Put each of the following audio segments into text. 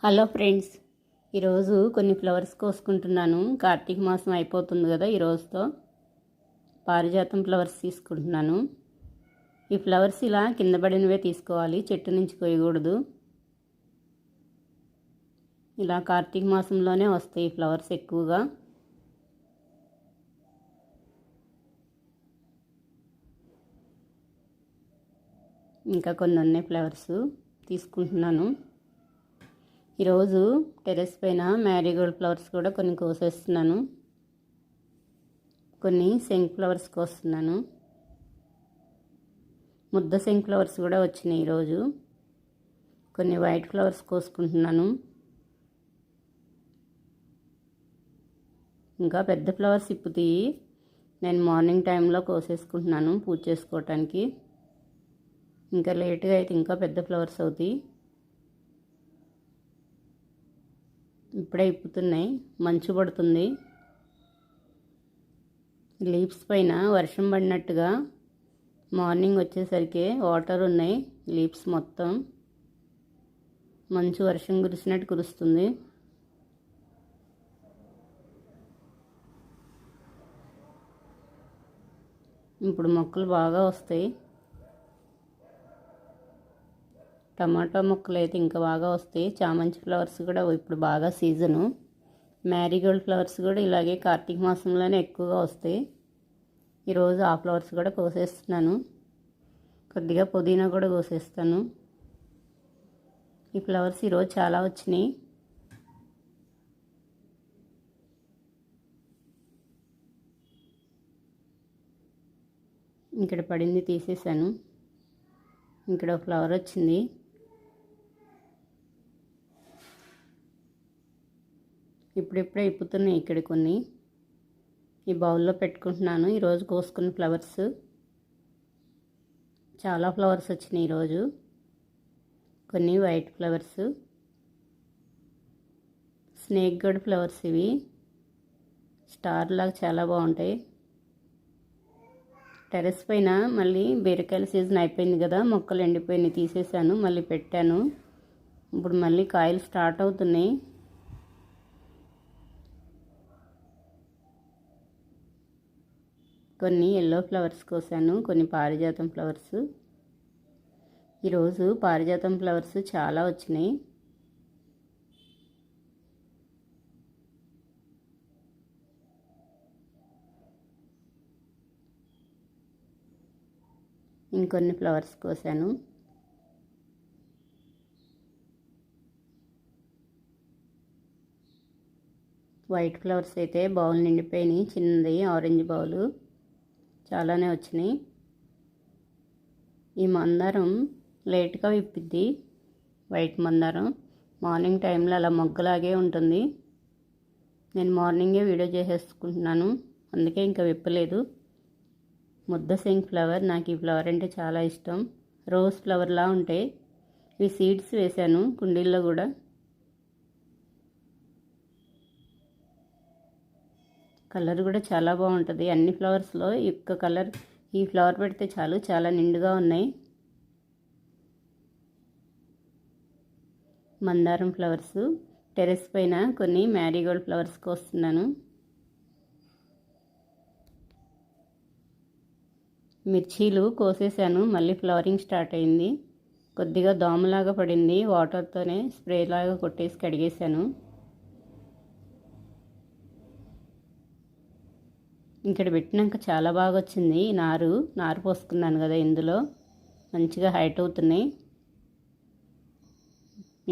Hello friends, ఈరోజు కొన్ని flowers కోసుకుంటున్నాను. Karthika మాసం అయిపోతుంది కదా, ఈరోజుతో పారిజాతం ఫ్లవర్స్ తీసుకుంటున్నాను. ఈ ఫ్లవర్స్ ఇలా కింద పడినవే తీసుకోవాలి, చెట్టు నుంచి కోయకూడదు. ఇలా కార్తీక మాసంలోనే వస్తాయి ఈ ఫ్లవర్స్ ఎక్కువగా. ఇంకా కొన్ని ఉన్నాయి ఫ్లవర్స్ తీసుకుంటున్నాను. ఈరోజు టెర్రస్ పైన మ్యారీగోల్డ్ ఫ్లవర్స్ కూడా కొన్ని కోసేస్తున్నాను. కొన్ని శంఖ్ ఫ్లవర్స్ కోస్తున్నాను. ముద్ద శంఖ్ ఫ్లవర్స్ కూడా వచ్చినాయి ఈరోజు. కొన్ని వైట్ ఫ్లవర్స్ కోసుకుంటున్నాను. ఇంకా పెద్ద ఫ్లవర్స్ ఇప్పుతాయి. నేను మార్నింగ్ టైంలో కోసేసుకుంటున్నాను పూజ చేసుకోవటానికి. ఇంకా లేట్గా అయితే ఇంకా పెద్ద ఫ్లవర్స్ అవుతాయి. ఇప్పుడే ఇప్పుతున్నాయి, మంచు పడుతుంది. లీవ్స్ పైన వర్షం పడినట్టుగా మార్నింగ్ వచ్చేసరికి వాటర్ ఉన్నాయి. లీవ్స్ మొత్తం మంచు వర్షం కురిసినట్టు కురుస్తుంది. ఇప్పుడు మొక్కలు బాగా వస్తాయి. టమాటా మొక్కలు అయితే ఇంకా బాగా వస్తాయి. చామంతి ఫ్లవర్స్ కూడా ఇప్పుడు బాగా సీజను. మ్యారీగోల్డ్ ఫ్లవర్స్ కూడా ఇలాగే కార్తీక మాసంలోనే ఎక్కువగా వస్తాయి. ఈరోజు ఆ ఫ్లవర్స్ కూడా కోసేస్తున్నాను. కొద్దిగా పుదీనా కూడా కోసేస్తాను. ఈ ఫ్లవర్స్ ఈరోజు చాలా వచ్చినాయి. ఇక్కడ పడింది తీసేసాను. ఇక్కడ ఒక ఫ్లవర్ వచ్చింది. ఇప్పుడిప్పుడే ఇప్పుతున్నాయి ఇక్కడ కొన్ని. ఈ బౌల్లో పెట్టుకుంటున్నాను. ఈరోజు కోసుకున్న ఫ్లవర్స్ చాలా ఫ్లవర్స్ వచ్చినాయి ఈరోజు. కొన్ని వైట్ ఫ్లవర్స్, స్నేక్ గడ్ ఫ్లవర్స్, ఇవి స్టార్ లాగా చాలా బాగుంటాయి. టెర్రస్ పైన మళ్ళీ బీరకాయల సీజన్ అయిపోయింది కదా, మొక్కలు ఎండిపోయినాయి, తీసేసాను, మళ్ళీ పెట్టాను. ఇప్పుడు మళ్ళీ కాయలు స్టార్ట్ అవుతున్నాయి. కొన్ని ఎల్లో ఫ్లవర్స్ కోసాను, కొన్ని పారిజాతం ఫ్లవర్స్. ఈరోజు పారిజాతం ఫ్లవర్స్ చాలా వచ్చినాయి. ఇంకొన్ని ఫ్లవర్స్ కోసాను. వైట్ ఫ్లవర్స్ అయితే బౌల్ నిండిపోయినాయి. చిన్నది ఆరెంజ్ బౌలు చాలానే వచ్చినాయి. ఈ మందారం లేట్గా విప్పిద్ది. వైట్ మందారం మార్నింగ్ టైంలో అలా మొగ్గలాగే ఉంటుంది. నేను మార్నింగే వీడియో చేసేసుకుంటున్నాను, అందుకే ఇంకా విప్పలేదు. ముద్ద శంఖ్ ఫ్లవర్, నాకు ఈ ఫ్లవర్ అంటే చాలా ఇష్టం. రోజ్ ఫ్లవర్లా ఉంటాయి. ఇవి సీడ్స్ వేశాను కుండీల్లో కూడా. కలర్ కూడా చాలా బాగుంటుంది. అన్ని ఫ్లవర్స్లో యొక్క కలర్, ఈ ఫ్లవర్ పెడితే చాలు, చాలా నిండుగా ఉన్నాయి. మందారం ఫ్లవర్స్. టెర్రస్ పైన కొన్ని మ్యారీగోల్డ్ ఫ్లవర్స్ కోస్తున్నాను. మిర్చీలు కోసేసాను, మళ్ళీ ఫ్లవరింగ్ స్టార్ట్ అయింది. కొద్దిగా దోమలాగా పడింది, వాటర్తోనే స్ప్రేలాగా కొట్టేసి కడిగేశాను. ఇక్కడ పెట్టినాక చాలా బాగా వచ్చింది. నారు పోసుకున్నాను కదా, ఇందులో మంచిగా హైట్ అవుతున్నాయి.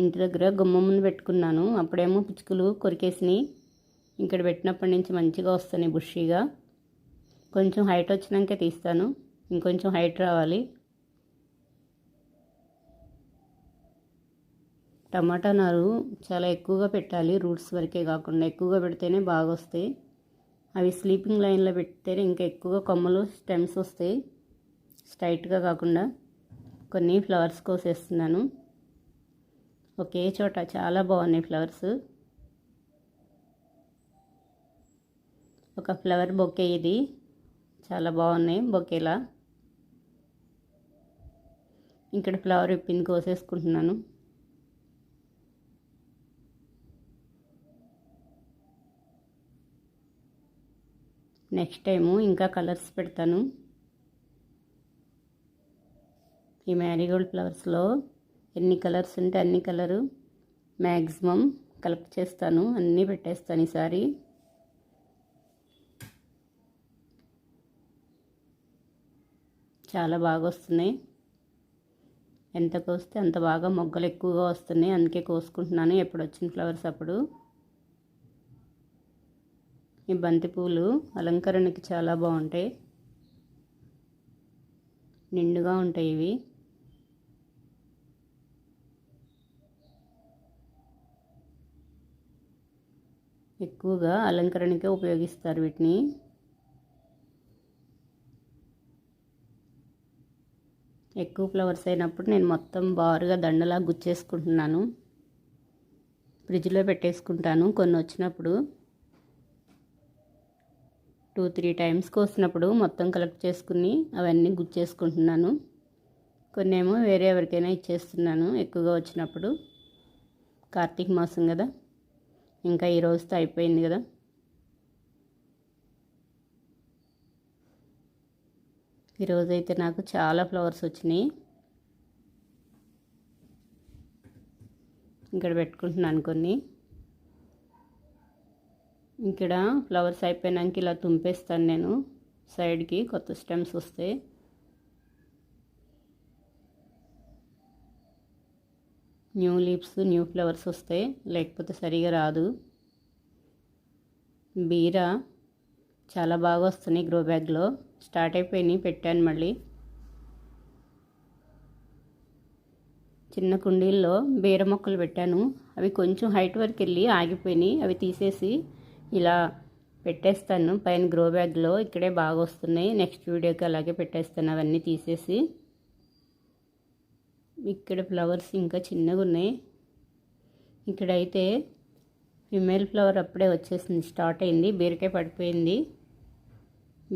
ఇంటి దగ్గర గుమ్మ ముందు పెట్టుకున్నాను, అప్పుడేమో పిచ్చుకలు కొరికేసినాయి. ఇక్కడ పెట్టినప్పటి నుంచి మంచిగా వస్తున్నాయి బుషీగా. కొంచెం హైట్ వచ్చినాకే తీస్తాను, ఇంకొంచెం హైట్ రావాలి. టమాటా నారు చాలా ఎక్కువగా పెట్టాలి, రూట్స్ వరకే కాకుండా ఎక్కువగా పెడితేనే బాగా వస్తాయి. అవి స్లీపింగ్ లైన్లో పెడితేనే ఇంకా ఎక్కువగా కొమ్మలు, స్టెమ్స్ వస్తాయి, స్ట్రైట్గా కాకుండా. కొన్ని ఫ్లవర్స్ కోసేస్తున్నాను ఒకే చోట. చాలా బాగున్నాయి ఫ్లవర్స్. ఒక ఫ్లవర్ బొకే, ఇది చాలా బాగున్నాయి బొకేలా. ఇక్కడ ఫ్లవర్ విప్పింది కోసేసుకుంటున్నాను. నెక్స్ట్ టైము ఇంకా కలర్స్ పెడతాను. ఈ మ్యారీగోల్డ్ ఫ్లవర్స్లో ఎన్ని కలర్స్ ఉంటే అన్ని కలరు మ్యాక్సిమం కలెక్ట్ చేస్తాను, అన్నీ పెట్టేస్తాను ఈసారి. చాలా బాగా వస్తున్నాయి. ఎంత కోస్తే అంత బాగా మొగ్గలు ఎక్కువగా వస్తున్నాయి, అందుకే కోసుకుంటున్నాను ఎప్పుడు వచ్చిన ఫ్లవర్స్ అప్పుడు. ఈ బంతి పూలు అలంకరణకి చాలా బాగుంటాయి, నిండుగా ఉంటాయి ఇవి. ఎక్కువగా అలంకరణకే ఉపయోగిస్తారు వీటిని. ఎక్కువ ఫ్లవర్స్ అయినప్పుడు నేను మొత్తం బారుగా దండలా గుచ్చేసుకుంటున్నాను, ఫ్రిడ్జ్లో పెట్టేసుకుంటాను. కొన్ని వచ్చినప్పుడు 2-3 టైమ్స్ కోసినప్పుడు మొత్తం కలెక్ట్ చేసుకుని అవన్నీ గుచ్చేసుకుంటున్నాను. కొన్ని ఏమో వేరే ఎవరికైనా ఇచ్చేస్తున్నాను ఎక్కువగా వచ్చినప్పుడు. కార్తీక మాసం కదా, ఇంకా ఈ రోజుతో అయిపోయింది కదా. ఈరోజైతే నాకు చాలా ఫ్లవర్స్ వచ్చినాయి. ఇక్కడ పెట్టుకుంటున్నాను కొన్ని. ఇక్కడ ఫ్లవర్స్ అయిపోయినాక ఇలా తుంపేస్తాను నేను సైడ్కి, కొత్త స్టెమ్స్ వస్తాయి. న్యూ లీవ్స్, న్యూ ఫ్లవర్స్ వస్తాయి, లేకపోతే సరిగా రాదు. బీర చాలా బాగా వస్తున్నాయి. గ్రో బ్యాగ్లో స్టార్ట్ అయిపోయినాయి, పెట్టాను మళ్ళీ. చిన్న కుండీల్లో బీర మొక్కలు పెట్టాను, అవి కొంచెం హైట్ వరకు వెళ్ళి ఆగిపోయినాయి. అవి తీసేసి ఇలా పెట్టేస్తాను పైన గ్రో బ్యాగ్లో. ఇక్కడే బాగా వస్తున్నాయి, నెక్స్ట్ వీడియోకి అలాగే పెట్టేస్తాను అవన్నీ తీసేసి. ఇక్కడ ఫ్లవర్స్ ఇంకా చిన్నగా ఉన్నాయి. ఇక్కడైతే ఫిమేల్ ఫ్లవర్ అప్పుడే వచ్చేసింది, స్టార్ట్ అయింది. బీరకాయ పడిపోయింది,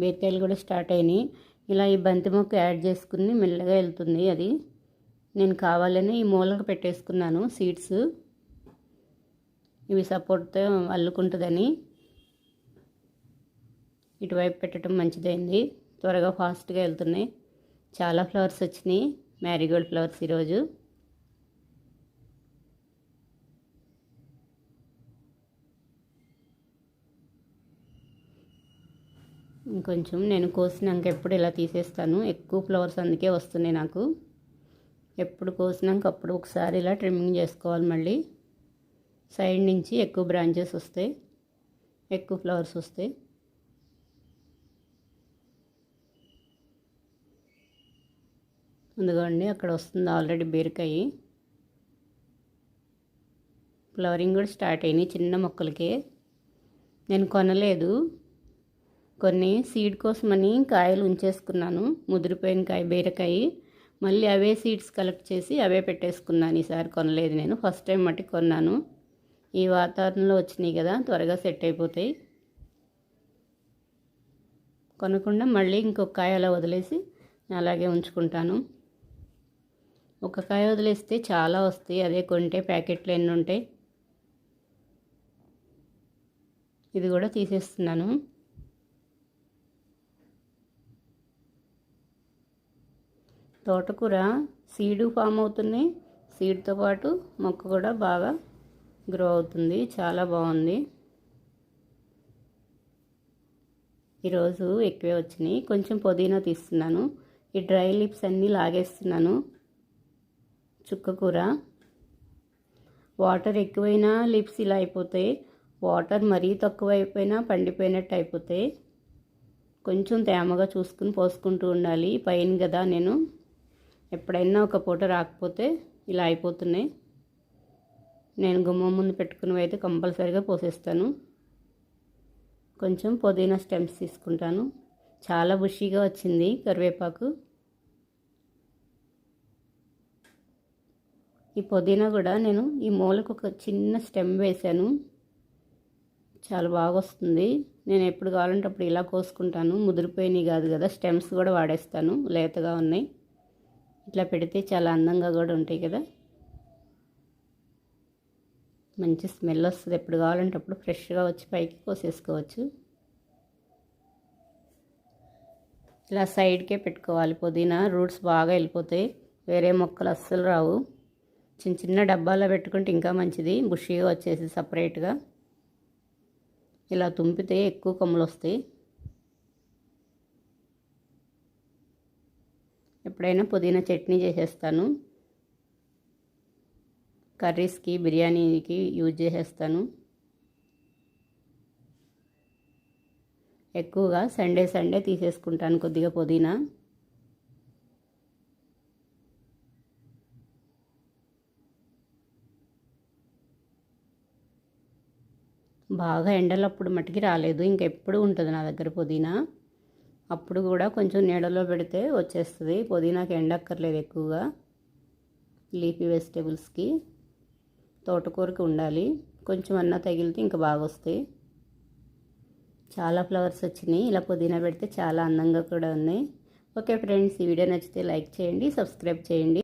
బీరకాయలు కూడా స్టార్ట్ అయినాయి. ఇలా ఈ బంతి మొక్క యాడ్ చేసుకుని మెల్లగా వెళ్తుంది. అది నేను కావాలని ఈ మూలకు పెట్టేసుకున్నాను సీడ్స్, ఇవి సపోర్ట్తో అల్లుకుంటుందని. ఇటువైపు పెట్టడం మంచిదైంది, త్వరగా ఫాస్ట్గా వెళ్తున్నాయి. చాలా ఫ్లవర్స్ వచ్చినాయి, మ్యారీగోల్డ్ ఫ్లవర్స్ ఈరోజు. ఇంకొంచెం నేను కోసినాక ఎప్పుడు ఇలా తీసేస్తాను, ఎక్కువ ఫ్లవర్స్ అందుకే వస్తున్నాయి నాకు. ఎప్పుడు కోసినాక అప్పుడు ఒకసారి ఇలా ట్రిమ్మింగ్ చేసుకోవాలి. మళ్ళీ సైడ్ నుంచి ఎక్కువ బ్రాంచెస్ వస్తాయి, ఎక్కువ ఫ్లవర్స్ వస్తాయి. అందుకండి అక్కడ వస్తుంది ఆల్రెడీ బీరకాయ. ఫ్లవరింగ్ కూడా స్టార్ట్ అయినాయి చిన్న మొక్కలకే. నేను కొనలేదు, కొన్ని సీడ్ కోసమని కాయలు ఉంచేసుకున్నాను, ముదిరిపోయిన కాయ బీరకాయ. మళ్ళీ అవే సీడ్స్ కలెక్ట్ చేసి అవే పెట్టేసుకున్నాను. ఈసారి కొనలేదు నేను, ఫస్ట్ టైం మట్టి కొన్నాను. ఈ వాతావరణంలో వచ్చినాయి కదా, త్వరగా సెట్ అయిపోతాయి. కొనకుండా మళ్ళీ ఇంకొక కాయ అలా వదిలేసి అలాగే ఉంచుకుంటాను. ఒక కాయ వదిలేస్తే చాలా వస్తాయి, అదే కొంటే ప్యాకెట్లు ఎన్ని ఉంటాయి. ఇది కూడా తీసేస్తున్నాను. తోటకూర సీడు ఫామ్ అవుతున్నాయి, సీడ్తో పాటు మొక్క కూడా బాగా గ్రో అవుతుంది, చాలా బాగుంది. ఈరోజు ఎక్కువే వచ్చినాయి. కొంచెం పుదీనా తీస్తున్నాను, ఈ డ్రై లీవ్స్ అన్నీ లాగేస్తున్నాను. చుక్కకూర వాటర్ ఎక్కువైనా లీవ్స్ ఇలా అయిపోతాయి, వాటర్ మరీ తక్కువ అయిపోయినా పండిపోయినట్టు అయిపోతాయి. కొంచెం తేమగా చూసుకుని పోసుకుంటూ ఉండాలి. పైన కదా నేను ఎప్పుడైనా ఒక పూట రాకపోతే ఇలా అయిపోతున్నాయి. నేను గుమ్మం ముందు పెట్టుకున్నవి అయితే కంపల్సరీగా పోసేస్తాను. కొంచెం పుదీనా స్టెమ్స్ తీసుకుంటాను, చాలా బుషీగా వచ్చింది కరివేపాకు. ఈ పుదీనా కూడా నేను ఈ మూలకు ఒక చిన్న స్టెమ్ వేశాను, చాలా బాగా వస్తుంది. నేను ఎప్పుడు కావాలంటే అప్పుడు ఇలా కోసుకుంటాను, ముదిరిపోయినాయి కాదు కదా, స్టెమ్స్ కూడా వాడేస్తాను, లేతగా ఉన్నాయి. ఇట్లా పెడితే చాలా అందంగా కూడా ఉంటాయి కదా, మంచి స్మెల్ వస్తుంది. ఎప్పుడు కావాలంటే అప్పుడు ఫ్రెష్గా వచ్చి పైకి కోసేసుకోవచ్చు. ఇలా సైడ్కే పెట్టుకోవాలి. పుదీనా రూట్స్ బాగా వెళ్ళిపోతాయి, వేరే మొక్కలు అస్సలు రావు. చిన్న చిన్న డబ్బాలో పెట్టుకుంటే ఇంకా మంచిది, బుషీగా వచ్చేసి సపరేట్గా. ఇలా తుంపితే ఎక్కువ కొమ్మలు వస్తాయి. ఎప్పుడైనా పుదీనా చట్నీ చేసేస్తాను, కర్రీస్కి బిర్యానీకి యూజ్ చేసేస్తాను. ఎక్కువగా సండే తీసేసుకుంటాను కొద్దిగా పుదీనా. బాగా ఎండలప్పుడు మట్టికి రాలేదు, ఇంకెప్పుడు ఉంటుంది నా దగ్గర పుదీనా. అప్పుడు కూడా కొంచెం నీడలో పెడితే వచ్చేస్తుంది. పుదీనాకి ఎండక్కర్లేదు ఎక్కువగా. లీఫీ వెజిటేబుల్స్కి, తోటకూరకి ఉండాలి, కొంచెం అన్నా తగిలితే ఇంకా బాగా వస్తాయి. చాలా ఫ్లవర్స్ వచ్చినాయి, ఇలా పుదీనా పెడితే చాలా అందంగా కూడా ఉన్నాయి. ఓకే ఫ్రెండ్స్, ఈ వీడియో నచ్చితే లైక్ చేయండి, సబ్స్క్రైబ్ చేయండి.